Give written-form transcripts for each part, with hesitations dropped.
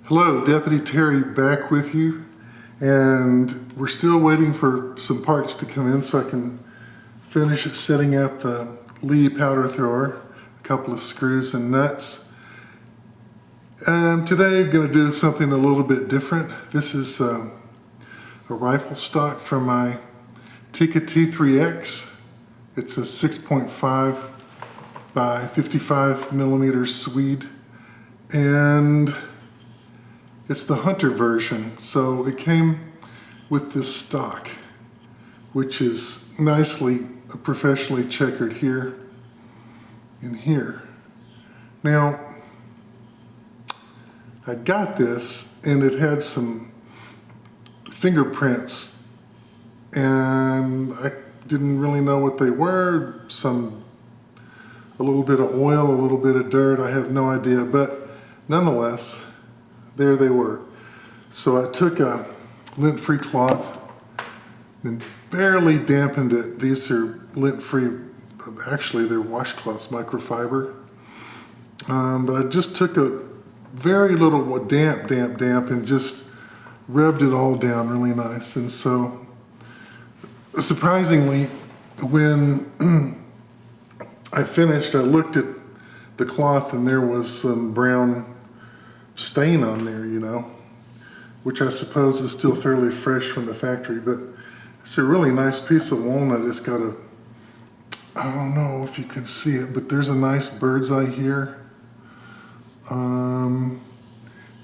Hello, Deputy Terry back with you, and we're still waiting for some parts to come in so I can finish setting up the Lee powder thrower, a couple of screws and nuts. Today I'm going to do something a little bit different. This is a rifle stock from my Tikka T3X. It's a 6.5 by 55 millimeter Swede, and it's the hunter version. So it came with this stock, which is nicely professionally checkered here and here. Now, I got this and it had some fingerprints and I didn't really know what they were. A little bit of oil, a little bit of dirt, I have no idea, but nonetheless, there they were. So I took a lint-free cloth and barely dampened it. These are lint-free, actually they're washcloths, microfiber. But I just took a very little damp and just rubbed it all down really nice. And so, surprisingly, when I finished, I looked at the cloth and there was some brown stain on there, you know, which I suppose is still fairly fresh from the factory, but it's a really nice piece of walnut. It's got a, I don't know if you can see it, but there's a nice bird's eye here. And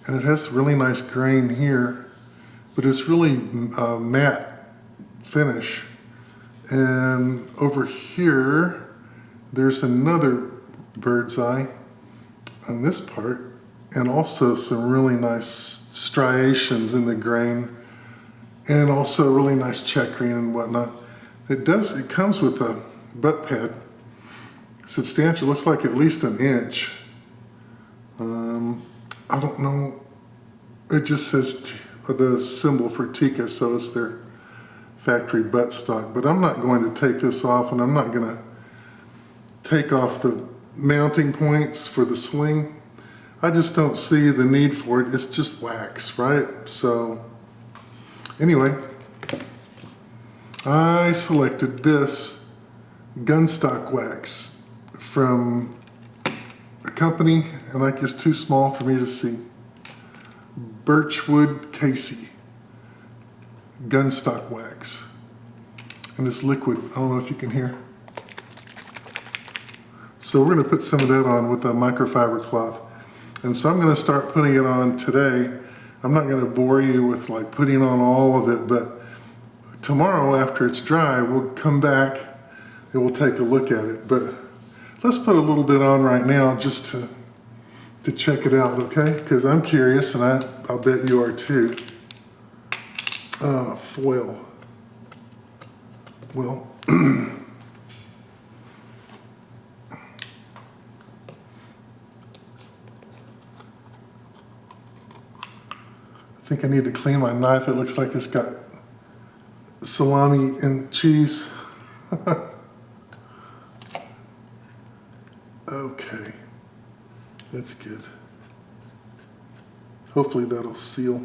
it has really nice grain here, but it's really matte finish. And over here, there's another bird's eye on this part, and also some really nice striations in the grain, and also really nice checkering and whatnot. It comes with a butt pad, substantial, looks like at least an inch. I don't know, it just says the symbol for Tikka, so it's their factory butt stock. But I'm not going to take this off, and I'm not going to take off the mounting points for the sling. I just don't see the need for it. It's just wax, right? So anyway, I selected this Gunstock wax from a company, and like it's too small for me to see. Birchwood Casey Gunstock wax, and it's liquid. I don't know if you can hear. So we're going to put some of that on with a microfiber cloth. And so I'm going to start putting it on today. I'm not going to bore you with like putting on all of it, but tomorrow after it's dry, we'll come back and we'll take a look at it. But let's put a little bit on right now just to check it out, okay? Because I'm curious, and I'll bet you are too. Foil. Well, I think I need to clean my knife. It looks like it's got salami and cheese. Okay, that's good. Hopefully that'll seal.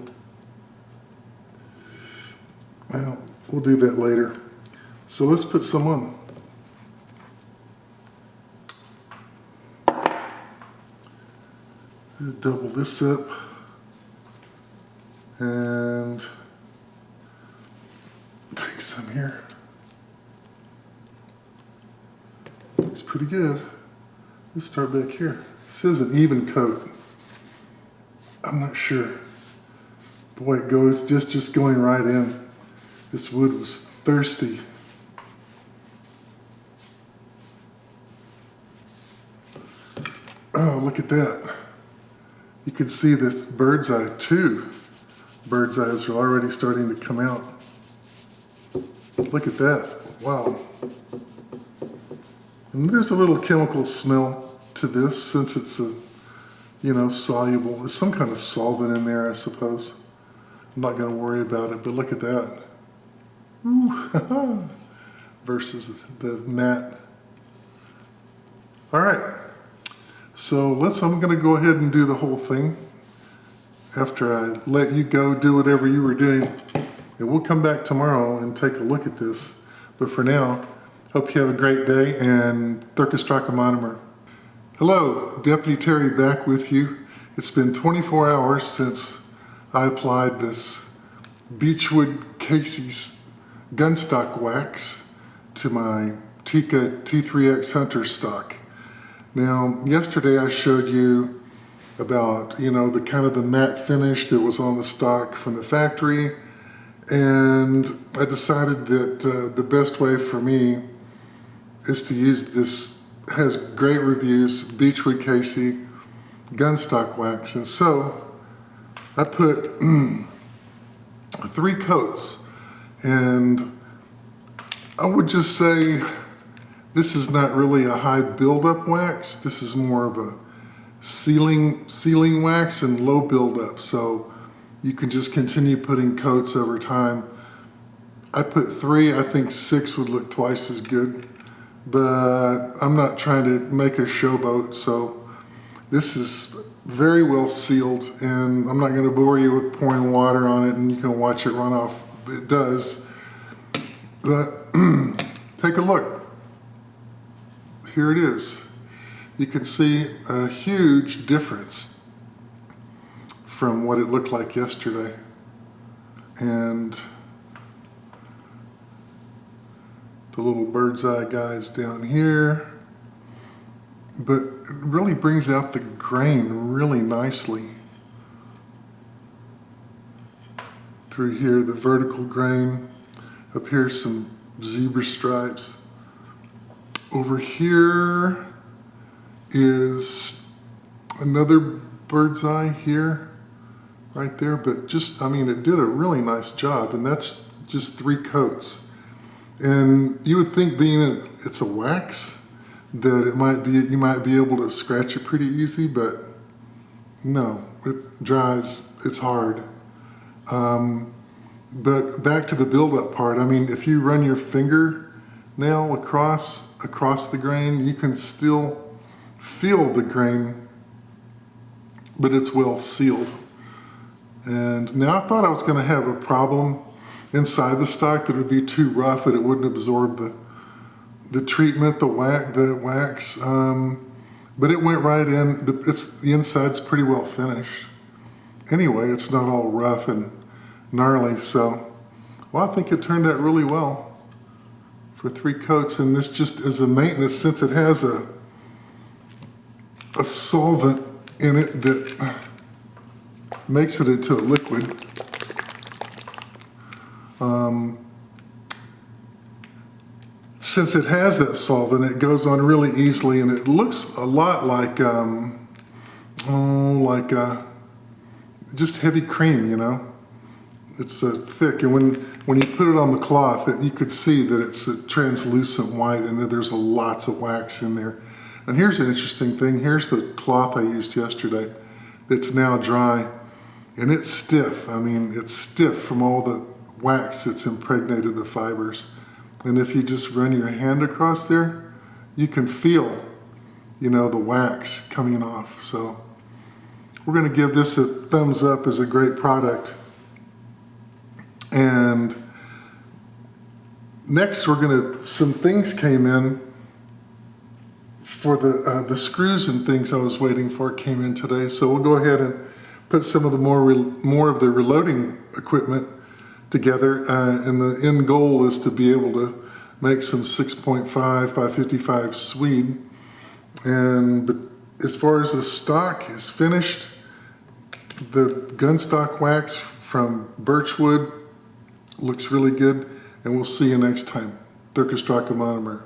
Well, we'll do that later. So let's put some on. Double this up. And take some here. It's pretty good. Let's start back here. It says an even coat. I'm not sure. Boy, it goes just going right in. This wood was thirsty. Oh, look at that. You can see this bird's eye too. Bird's eyes are already starting to come out. Look at that, wow. And there's a little chemical smell to this since it's soluble. There's some kind of solvent in there, I suppose. I'm not gonna worry about it, but look at that. Ooh, versus the matte. All right, so I'm gonna go ahead and do the whole thing. after I let you go do whatever you were doing. And we'll come back tomorrow and take a look at this. But for now, hope you have a great day, and Thurkastrakamonomer. Hello, Deputy Terry back with you. It's been 24 hours since I applied this Beechwood Casey's Gunstock wax to my Tika T3X Hunter stock. Now, yesterday I showed you about, the kind of the matte finish that was on the stock from the factory, and I decided that the best way for me is to use this, has great reviews, Beechwood Casey Gunstock wax. And so I put 3 coats, and I would just say this is not really a high buildup wax. This is more of a sealing wax and low buildup. So you can just continue putting coats over time. I put 3, I think 6 would look twice as good, but I'm not trying to make a showboat, so this is very well sealed, and I'm not going to bore you with pouring water on it and you can watch it run off. It does. But take a look. Here it is. You can see a huge difference from what it looked like yesterday. And the little bird's eye guys down here. But it really brings out the grain really nicely. Through here, the vertical grain. Up here, some zebra stripes. Over here is another bird's eye here. Right there, but just, it did a really nice job, and that's just 3 coats. And you would think, being it's a wax, that you might be able to scratch it pretty easy, but no, it dries, it's hard. But back to the buildup part, if you run your fingernail across the grain, you can still feel the grain, but it's well sealed. And now I thought I was going to have a problem inside the stock, that it would be too rough, that it wouldn't absorb the treatment, the wax. But it went right in. The inside's pretty well finished. Anyway, it's not all rough and gnarly. So, I think it turned out really well for 3 coats. And this just as a maintenance, since it has a solvent in it that makes it into a liquid. Since it has that solvent, it goes on really easily, and it looks a lot like just heavy cream, It's thick, and when you put it on the cloth, you could see that it's a translucent white, and that there's lots of wax in there. And here's an interesting thing. Here's the cloth I used yesterday that's now dry. And it's stiff. It's stiff from all the wax that's impregnated the fibers. And if you just run your hand across there, you can feel, the wax coming off. So we're going to give this a thumbs up as a great product. And next, some things came in for the screws and things I was waiting for came in today. So we'll go ahead and put some of the more of the reloading equipment together, and the end goal is to be able to make some 6.5 by 55 Swede. But as far as the stock is finished, the Gunstock wax from Birchwood looks really good, and we'll see you next time. Thurkastrakamonomer.